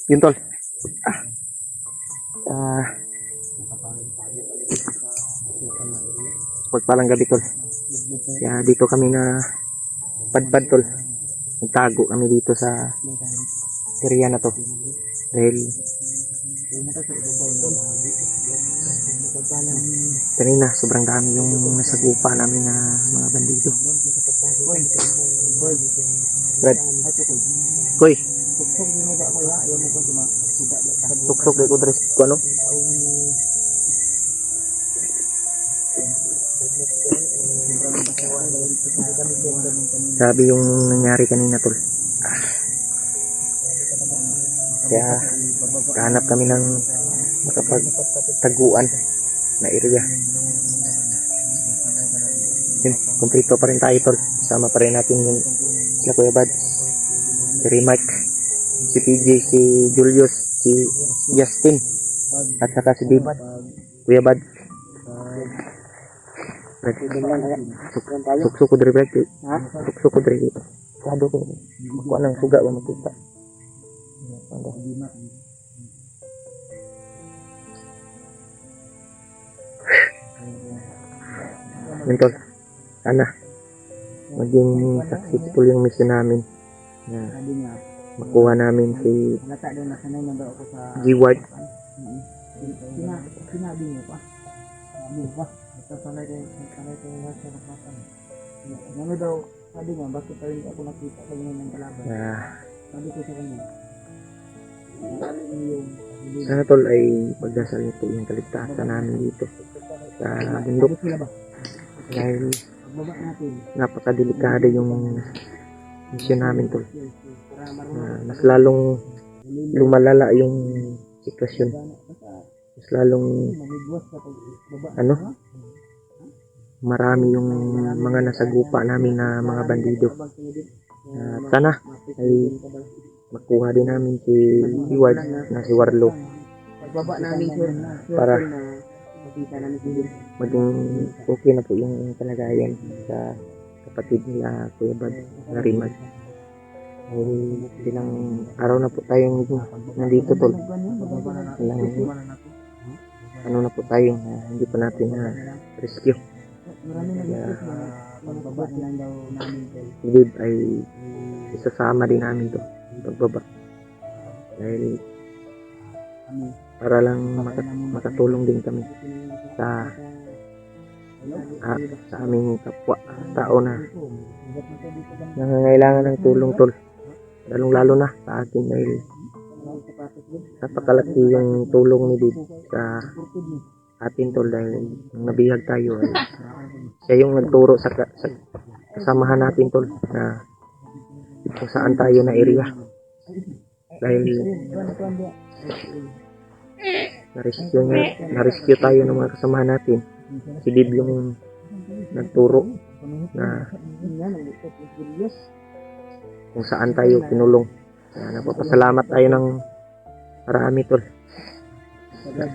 Yun tol. Ah, pagpalang gabi tol. Kaya dito kami na padpad tol. Nagtago kami dito sa area na to. Dahil kanina sobrang dami yung nasagupa namin na mga bandido. Brad. Koy. Tuksok dito dress ko ano? Sabi yung nangyari kanina tol. Kaya kahanap kami ng makapagtaguan na area. Yun, kumpleto pa rin tayo tol. Sama pa rin natin yung sila Kuya Bad, si Rimac, si PJ, si Julius, si Justin, at saka si Dave. Kuya Bad. Suksok ko dari Brad. Suksok ko dari dito. Kado ko. Kuha ng suga ba makita. Mentol, sana maging successful yung mission namin na makuha namin si G-Ward. Sinabi mo pa. Sanay ano daw, sabi nga, bakit pa rin ako nakita sa inyo ng kalaban? Sabi ko sa kanya, sana tol ay pagdasal niyo po yung kaligtasan namin dito sa bundok. Dahil napakadelikado yung mission namin tol. Mas lalong lumalala yung sitwasyon. Mas lalong marami yung mga nasagupa namin na mga bandido. Sana ay makuha din namin si Iward na si Warlo para maging okay na po yung kalagayan sa kapatid nila Kuya Bad na Rimad. Ilang araw na po tayong nandito tol. Ilang ano na po tayo hindi pa natin na rescue. Kaya Dave ay isasama din namin to pagbaba. Dahil para lang makatulong din kami sa aming kapwa tao na nangangailangan ng tulong tol, lalong-lalo na sa atin dahil napakalaki yung tulong ni Dave sa atin tol. Dahil nung nabihag tayo ay siya yung nagturo sa kasamahan natin tol na kung saan tayo na area. Dahil na-rescue tayo ng mga kasamahan natin. Si Dib yung nagturo na kung saan tayo pinulong. Kaya napapasalamat tayo ng marami tol.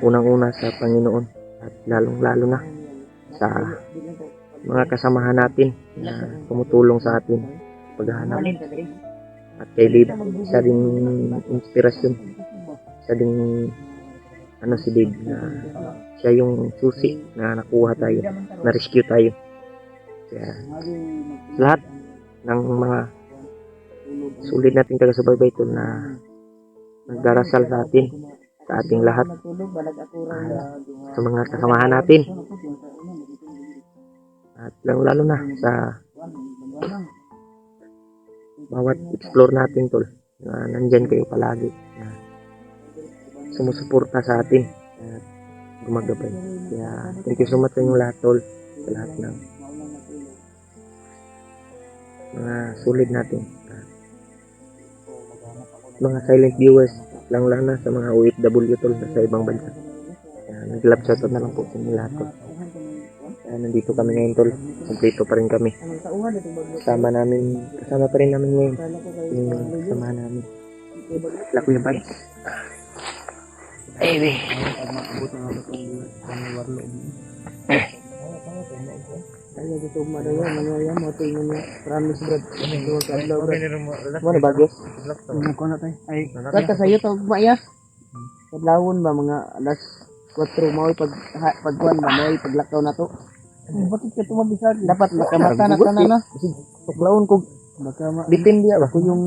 Unang-una sa Panginoon at lalong-lalo na sa mga kasamahan natin na tumutulong sa atin paghahanap. At kay Dib, isa ding inspirasyon. Isa ding si Dave na siya yung susi na nakuha tayo, na-rescue tayo. Kaya lahat ng mga sulit nating taga-subaybay tol na nagdarasal sa atin, sa ating lahat, sa mga kasamahan natin, at lalo na sa bawat explore natin tol, na nandyan kayo palagi na sumusuporta sa atin at gumagabay. Kaya thank you so much sa inyo lahat tol, sa lahat ng mga sulit natin, mga silent viewers, lang na sa mga OFW tol na sa ibang bansa. Nag-love shoutout na lang po sa inyo lahat tol. Nandito kami ngayon tol, kumpleto pa rin kami. Kasama pa rin namin ngayon yung kasama namin sila Kuya Bad. Kaya dito madaya mangyayam mo tingin mo promise brad. Duwa ka adlaw brad. Mo na bagyo. Ano ko na tay? Ay, kata sayo to maya. Kadlawon ba mga alas 4 mao pagkuan ba mao paglakaw na to. Bakit ka tumabisa? Dapat makamata na tanan na. Tuklaon ko Baka bitin dia ba. ako yung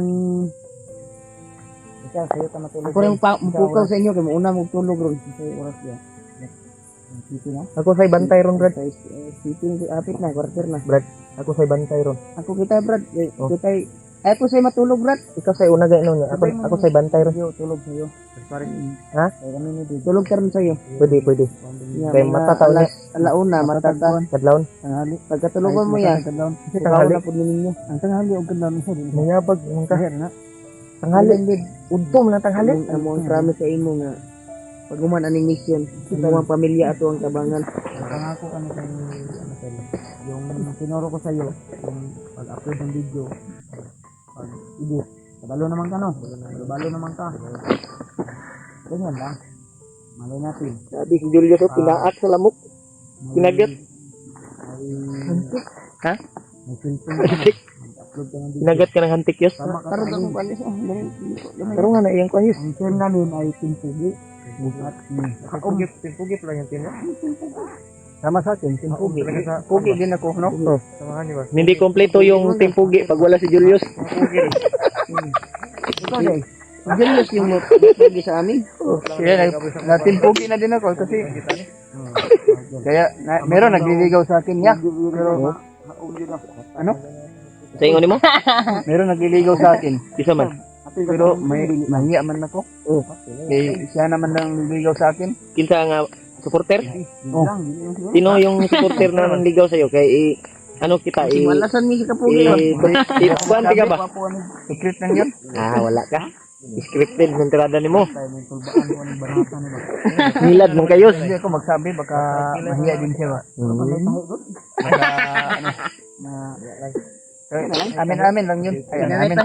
ikaw sayo ka matulog. Ako yung pukaw sa inyo kay mauna mo tulog ron sa oras ya. City na. Ako say bantay ron brad. City apit na quarter na. Brad, ako say bantay ron. Ako kita brad. Oh. Kita ako say matulog brad. Ikaw say una gay no. Ako say bantay ron. Sayo tulog sayo. Parang Ha? kami ni tulog karon sayo. Pwede. Kay matataw niya. Alauna matata. Kadlawon. Tanghali. Pagkatulogon mo ya. Kasi Tanghali tanghali. na pud ninyo. Ang tanghali og kadlaw mo din. Mayabag mong ka. Na. Tanghali. Udto man ang tanghali. Amo ang promise sa imo nga paguman aning mission, sa mga pamilya ato ang tabangan. Pangako kami kay ano sa'yo. Yung tinuro ko sa iyo, yung pag-upload ng video, pag-edit. Kabalo naman ka no? Kabalo naman ka. Ganyan lang. Malay natin. Sabi si Julius pinaak sa lamok. Pinagat. Ha? May cellphone ka na. Mag-upload ka ng video. Pinagat ka ng hantik yus. Karoon akong palis. Pero nga na iyang ko yus. Ang share namin ay Timpugi. Timpugip lang yung tino. Sama sa akin, Timpugi. Pugi din ako, no? Oh. Hindi kompleto yung timpugi pag wala si Julius. Ikaw day. Julius yung Timpugi sa amin. Kaya na-Timpugi na din ako kasi kaya meron nagliligaw sa akin niya. Pero ano? Sa ingon mo? Meron nagliligaw sa akin. Isa man. Pero may mahiya man ako. Oh. Eh, siya naman nang ligaw sa akin. Kinsa nga supporter? Oh. Sino yung supporter na nanligaw sa'yo? Kay ano kita Malasan mi si Kapugi. kuan ka ba? Secret lang yun. Wala ka. Scripted ng tirada nimo. May tulbaan ko ng banata ni ba? Nilad mong kayos. Hindi ako magsabi baka mahiya din siya ba. Baka ano na amin lang yun. Ay, amin.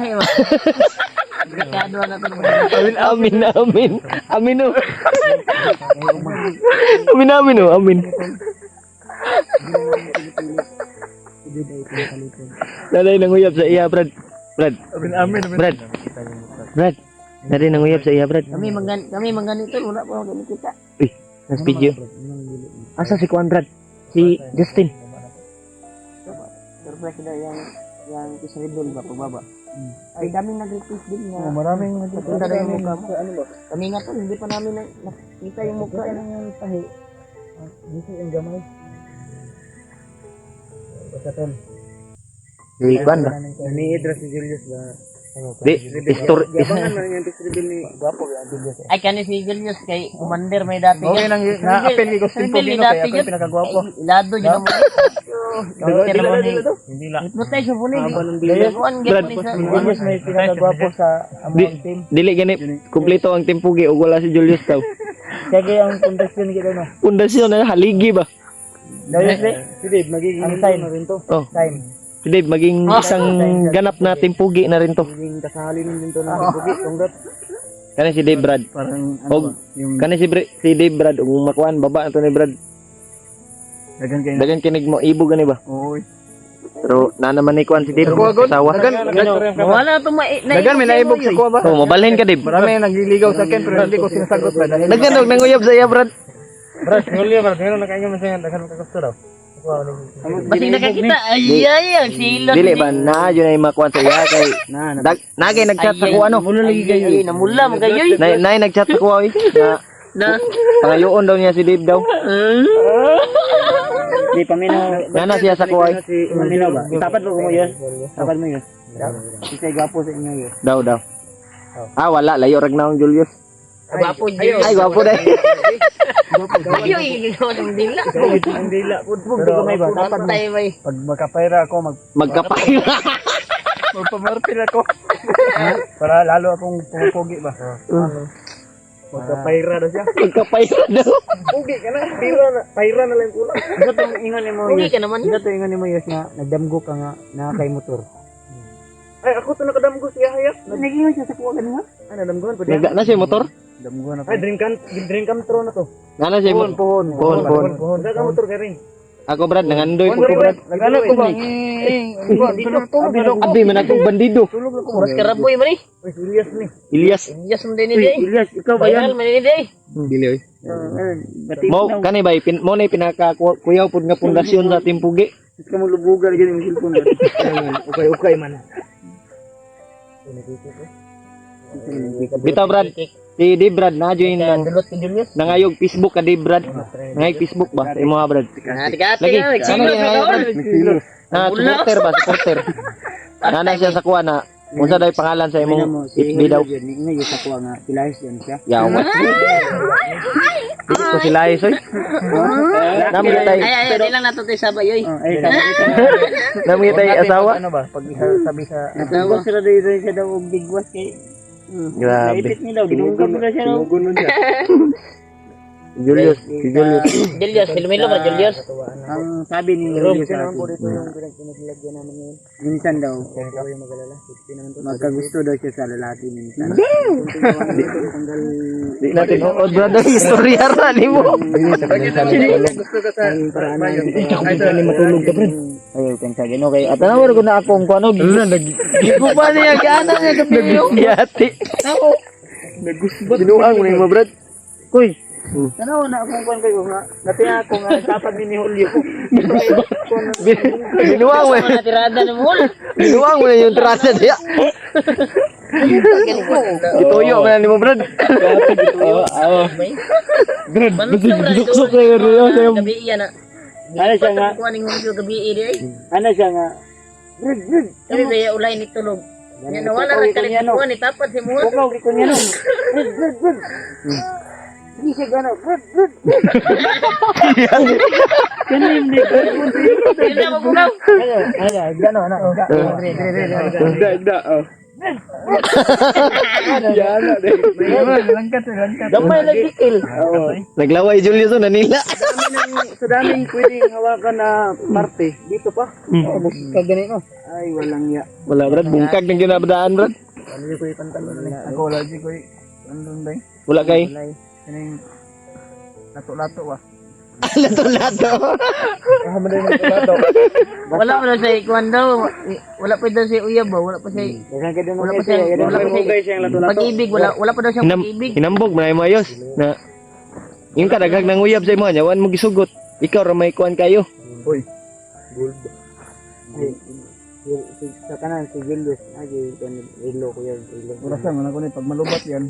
Amin. Amin oh. Amin oh, amin. Dalay nanguyab sa iya, Brad. Amin. Brad. Dalay nanguyab sa iya, Brad. Kami mangganito wala pa kami kita. Nas video. Asa si Kuan, Brad? Si Justin. Surprise na yang kisahidol ba pagbaba. Ay daming nag-request din nga. Maraming nag-request din mukha mo. Ano ba? Kami nga to hindi pa namin nakita yung mukha ng tahi. Dito yung gamay. Basta Si Kuan ba? Ni-address si Julius ba? Di, story. Gabangan na yung reveal ni Gwapo ya Julius. Ay kani si Julius kay commander may dati. Okay nang na-apel ni Gustin Pugino kaya ako yung pinakagwapo. Ilado jud mo. Hindi la. Mutay sa punig. Brad, Julius may pinakagwapo sa among team. Dili gani kumpleto ang timpugi ug wala si Julius daw. Kaya ang contestant kita no. Pundasyon na haligi ba? Dahil si Dave magiging na rin to. Oh. Time. Si Dave maging isang ganap na timpugi na rin to. Magiging kasali din to ng Pugi. Congrats. Kani si Dave Brad. Parang Og kani si Dave Brad ug makuan baba na to ni Brad. dagan kayo. Dagan kinig mo ibo gani ba? Oo. Pero na naman ni kuan si Dave sawa. Wala to Dagan may naibog sa kuha ba? Oh, mabalhin ka Dave. Marami nagliligaw sa akin pero hindi ko sinasagot ba dahil Dagan og nanguyab sa iya Brad. Brad, nguli ba? Meron na kayo masaya dagan ka gusto daw. Basig nakakita. Ay silot. Dili ba na yun ay makuan sa iya kay nagay nagchat sa ko ano. Mula lagi kayo. Namula mo kayo. Nay nagchat sa ko na pangayoon daw niya si Dave daw. Di paminaw. Ngana siya sa kuway. Si paminaw ba? Tapat mo yun. Tapat mo yun. Isay gwapo sa inyo yun. Daw. Wala layo rag na ang Julius. Gwapo Ay gwapo dai. Ayo ikaw ng dila. Ang dila. Pudpud di ko may ba? Tapat mo. Pag magkapayra ako, Magkapay. magpamarpil ako. Para lalo akong pumupugi ba? Magkapayra na siya. Magkapay daw. Pugi ka na. Payra na lang kulang. Isa to ingon ni mo. Pugi ka naman. Isa to ingon ni mo yes nga nagdamgo ka nga na kay motor. Ay ako to nakadamgo siya hayap. Nagingon siya sa kuha ganun. Ay nadamgoan pa Naga na siya motor. Damgo na. Ay drink can throw na to. Ngana siya Pohon. Pohon. Daga motor ka rin. Ako Brad, nangandoy po ko Brad. Nagala ko ba? Abi man akong bandido. Mas karaboy man eh. Ilyas. Ilyas mo din ni day. Ilyas, ikaw ba yan? Viral man ni day. Dili oy. Mo kani ba mo na pinaka kuyaw pud nga pundasyon sa Timpugi. Ikaw mo lubugan gani mo cellphone. Okay man. Bitaw Brad. Si Di Brad na join nang Dulot ni Julius. nangayog Facebook ka Di Brad. Nangayog Facebook ba? Imo ha Brad. Hati-hati Lagi. na. Ano Nagsilot yan, na Brad? doon. Supporter ba? Supporter. Nana siya sa kuha na. Unsa daw pangalan sa imong FB daw? Ngayon sa kuha nga pilayas yan siya. Yaw. Dili ko sila isoy. Namo tay. Ay, di lang nato tayo sabay yoy. Namo tay asawa. Ano ba? Pag sabi sa Asawa. sila dito siya daw og bigwas kay Grabe. nila dinunggan mo na siya no. Julius, si Julius. Julius, Filomilo ba Julius? Ang sabi ni Julius sa akin, minsan daw magkagusto daw siya sa lalaki minsan. Di natin o brother istorya ra nimo. Gusto ka sa paraan na matulog ka Brad. ayaw kang sa gino kay At nawar ko na akong kuno gigo pa niya gaana niya gabi. Yati. Ginuang mo na mo Brad. Kuy. Tanaw na akong kuan kayo nga dati ako nga dapat ni Julio. Ginuang mo. Wala tirada ni mo. Ginuang mo na yung trasa niya. Ituyo man nimo Brad. Oo. Brad, giduksok na yun yun. Gabi iya na. Ano siya nga? Kuha ning Julio gabi iya eh. Ano siya nga? Kami ba ulay ni tulog. Yan wala ra kali kuha ni tapat si mo. Bukaw ko niya no. Hindi siya gano. Kanim ni ko. Hindi mo bukaw. Gano na. Igda. Langkat. Gamay lagi kill. Naglaway Julius nanila. Sa daming pwedeng hawakan na parte. Dito pa. Kagani no. Ay, walang ya. Wala Brad, bungkag nang ginabdaan Brad. Ano ko yung pantalon na ako wala di ko andun ba? Wala kay. Kaning lato-lato ba? Lato-lato. Wala pa daw sa ikuan daw. Wala pa daw si Uyab ba? Wala pa siya. Wala pa siya. Pag-ibig wala pa daw siyang pag-ibig. Hinambog man mo ayos na yung kadagag ng uyab sa imo nya wan mo gisugot. Ikaw ra may kuan kayo. Uy. Gold. Sa kanan si Julius ay ilo ko yan ilo. Oras lang ako ni pag malubat yan.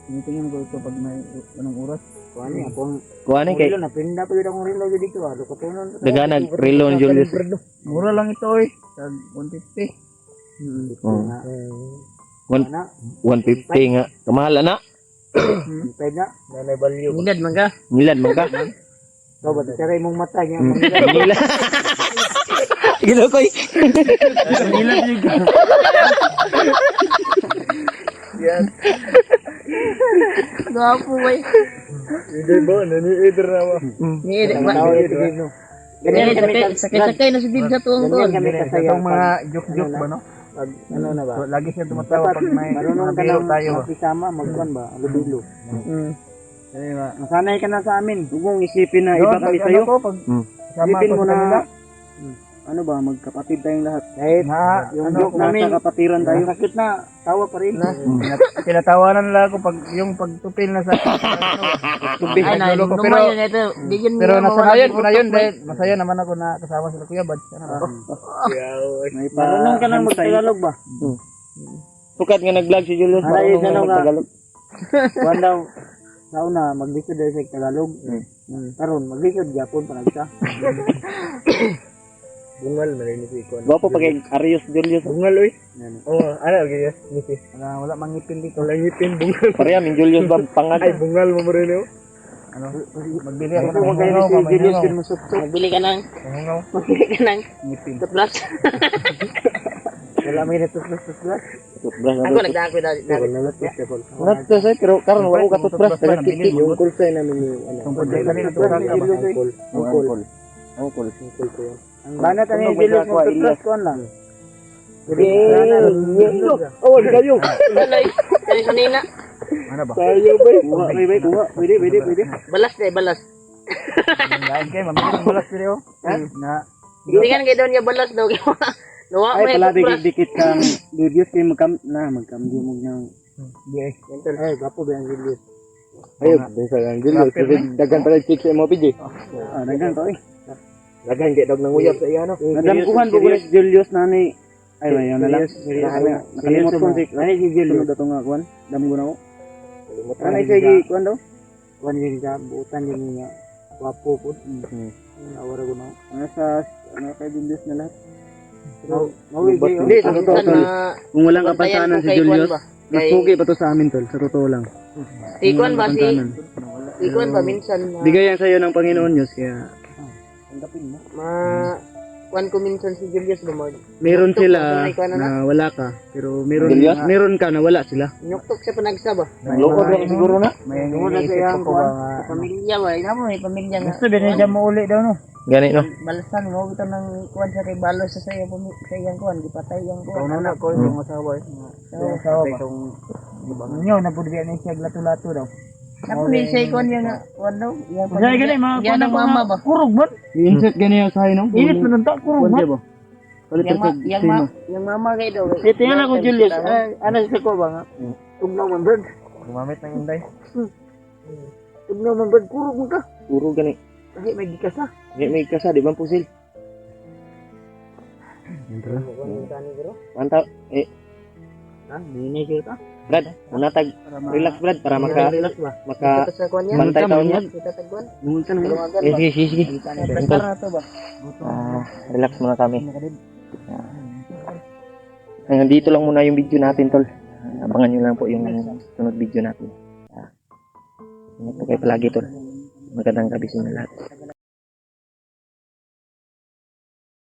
Tinitingnan ko ito pag may anong oras. Kuan niya kung Kuan kay na pinda pa yung relo dito ah. Ko tunon. daganag relo ni Julius. Mura lang ito eh. Tag 150. One, 150 nga. Kamahal na. Pwede na. Nanay value. Nilad man ka. Milad man ka. Ikaw ba taray mong mata niya. Milad. Gilo koy. Milad juga. Yan. Gapo bay. Hindi ba? Nani-either na ba? Ni ba? Sakay na si Dib sa tuwang doon. Itong mga joke-joke ba no? Pag ano na ba? Lagi siya tumatawa pag may marunong ka na tayo. Makisama, magkuhan ba? Alubilo. Nasanay ka na sa amin. Huwag mong isipin na iba kami sa'yo. Isipin mo na ano ba, magkapatid tayong lahat. Kahit yung joke namin, kapatiran tayo. Sakit na, tawa pa rin. Tinatawanan lang ako pag yung pagtupil na sa tupil. Ay na, lumayo na ito. Pero nasanayan ko na yun dahil masaya naman ako na kasama sila Kuya Bad. Marunong ka lang mag-Tagalog ba? Sukat nga nag-vlog si Julius. Ay, Marunong nga ano nga? mag-Tagalog. Kuwan daw, sa una, mag-lisod dahil sa Tagalog. Karon mag-lisod, Japon, panagsa. Bungal, narinig ko ikaw. Gwapo pag Arius Julius. Bungal, oy. Oo, ano, ganyan. Ngipin. Wala mang ngipin dito. Wala ngipin, bungal. Pareha min Julius ba pangag. Ay, bungal mo rin, oh. Ano? Magbili ako ng hungaw, Julius, Magbili ka ng hungaw. magbili ka ng Ngipin. toothbrush. Wala may toothbrush. Toothbrush na. Ako nagdako na. Nato say pero karon wala ka toothbrush daga kiti. Yung kulsay namin ni ano. Tungkol dito Angkol. Angkol. Ang banat ani Julius mo toothbrush ko lang. Oh, kayo. Balay. Kani sanina. Ano ba? Kayo ba? Kuha. Pwede. Balas deh, balas. Lain kayo, mamigay ng balas pero. Na. Hindi ka kayo daw niya balas daw. Nawa mo Ay, pala yung dikit kang Julius kayo magkamdi mo niyang. Di ay. Ay, gapo ba yung Julius? Ayun, din sa ang Julius. Kasi dagan pala chicks sa mo, PJ. Dagan to eh. Dagan, di dog nang uyab sa iya, no? Nadamkuhan po ko si Julius na ni. Ay, mayon na lang. Nakalimot ko si. Ano si Julius? Sunod ato nga kuhan. Damgo na ko. Ano siya kuhan daw? Kuhan yung buutan yung niya. Wapo po. Awara ko na. Ano kay Julius na lahat? Hindi, sa totoo tol. Kung walang kapansanan si Julius, mas pugi pa to sa amin tol. Sa totoo lang. Tikon ba si? Tikon ba minsan Bigayan sa'yo ng Panginoon Diyos, kaya tanggapin mo. kuan ko minsan si Julius lumod. Meron sila Ikaw na na wala ka, pero meron Julius? meron ka na wala sila. Nyuktok siya panagsa ba? Lukod lang siguro na. May Tungod na sa iyang kuan. Pamilya ba? Ina mo may pamilya nga. Gusto binidya mo uli daw no. Gani, no? Balasan mo ito ng kuan sa kay balos sa saya sa iyang kuan, di patay yang kuan. Anak ko yung asawa eh. Yung asawa ba? Ninyo na pud na siya lato-lato daw. Ako ni siya kuan yang kuan daw. Yang Say gani mga yan ang mama ba? Kurog ba? Insert gani yung sahay no. Init man ta kurog ba? Yang mama kay daw. Ito yan ako Julius. Ano sa ko ba nga? Tugnaw man bird. Gumamit ng inday. Tugnaw man bird kurog mo ka. Puro gani. Kasi may gikas na. May kasa, di ba pusil? Mantap. Nini kita. Brad, munatag. Relax, Brad, para Relax ba? maka Sa kuan niya. bantay taon niya. Kita tagkuan. Munta na. Sige. Pressure na to ba? Relax muna kami. Hanggang dito lang muna yung video natin, tol. Abangan nyo lang po yung sunod video natin. Ingat po kayo palagi, tol. Magandang gabi sa inyo lahat.